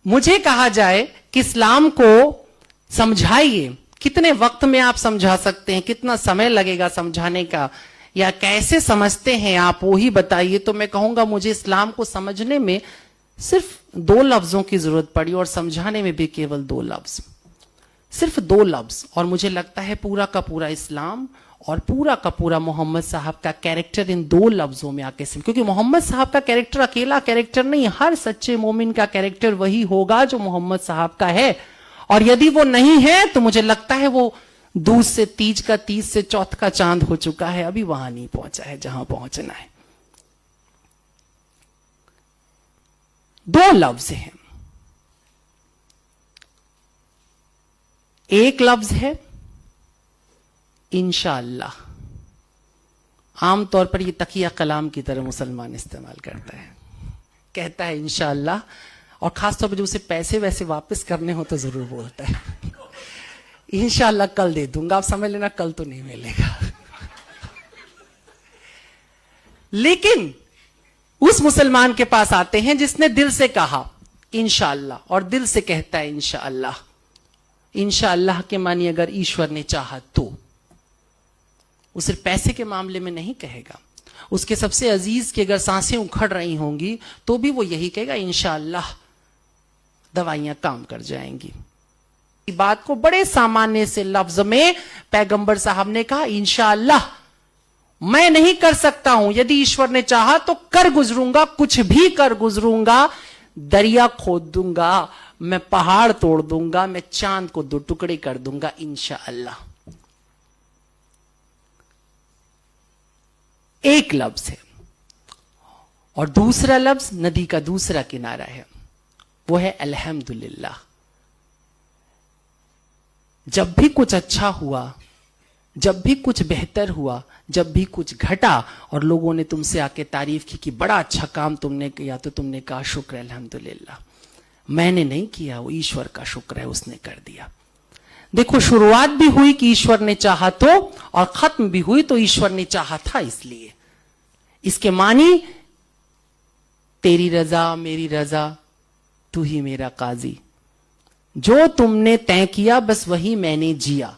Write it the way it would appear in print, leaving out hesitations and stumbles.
मुझे कहा जाए कि इस्लाम को समझाइए, कितने वक्त में आप समझा सकते हैं, कितना समय लगेगा समझाने का, या कैसे समझते हैं आप वो ही बताइए, तो मैं कहूंगा मुझे इस्लाम को समझने में सिर्फ 2 लफ्जों की जरूरत पड़ी और समझाने में भी केवल 2 लफ्ज, सिर्फ 2 लफ्ज। और मुझे लगता है पूरा का पूरा इस्लाम और पूरा का पूरा मोहम्मद साहब का कैरेक्टर इन 2 लफ्जों में आके सिम, क्योंकि मोहम्मद साहब का कैरेक्टर अकेला कैरेक्टर नहीं, हर सच्चे मोमिन का कैरेक्टर वही होगा जो मोहम्मद साहब का है। और यदि वो नहीं है तो मुझे लगता है वो दूध से तीज का, तीज से चौथ का चांद हो चुका है, अभी वहां नहीं पहुंचा है जहां पहुंचना है। 2 लफ्ज हैं, एक लफ्ज है इंशाअल्लाह। आमतौर पर ये तकिया कलाम की तरह मुसलमान इस्तेमाल करता है, कहता है इंशाअल्लाह, और खासतौर पर जो उसे पैसे वैसे वापस करने हो तो जरूर बोलता है इंशाअल्लाह कल दे दूंगा, आप समझ लेना कल तो नहीं मिलेगा। लेकिन उस मुसलमान के पास आते हैं जिसने दिल से कहा इंशाअल्लाह, और दिल से कहता है इंशाअल्लाह। इंशाअल्लाह के मानी अगर ईश्वर ने चाहा तो, वो सिर्फ पैसे के मामले में नहीं कहेगा, उसके सबसे अजीज की अगर सांसें उखड़ रही होंगी तो भी वो यही कहेगा इंशाअल्लाह दवाइयां काम कर जाएंगी। बात को बड़े सामान्य से लफ्ज में पैगंबर साहब ने कहा इंशाअल्लाह मैं नहीं कर सकता हूं, यदि ईश्वर ने चाहा तो कर गुजरूंगा, कुछ भी कर गुजरूंगा, दरिया खोद दूंगा, मैं पहाड़ तोड़ दूंगा, मैं चांद को 2 टुकड़े कर दूंगा इंशाअल्लाह। एक लफ्ज है। और दूसरा लफ्ज नदी का दूसरा किनारा है, वो है अल्हम्दुलिल्लाह। जब भी कुछ अच्छा हुआ, जब भी कुछ बेहतर हुआ, जब भी कुछ घटा और लोगों ने तुमसे आके तारीफ की कि बड़ा अच्छा काम तुमने किया, तो तुमने कहा शुक्र अल्हम्दुलिल्लाह। मैंने नहीं किया, वो ईश्वर का शुक्र है, उसने कर दिया। देखो शुरुआत भी हुई कि ईश्वर ने चाहा तो, और खत्म भी हुई तो ईश्वर ने चाहा था इसलिए। इसके मानी तेरी रजा मेरी रजा तू ही मेरा काजी, जो तुमने तय किया बस वही मैंने जिया।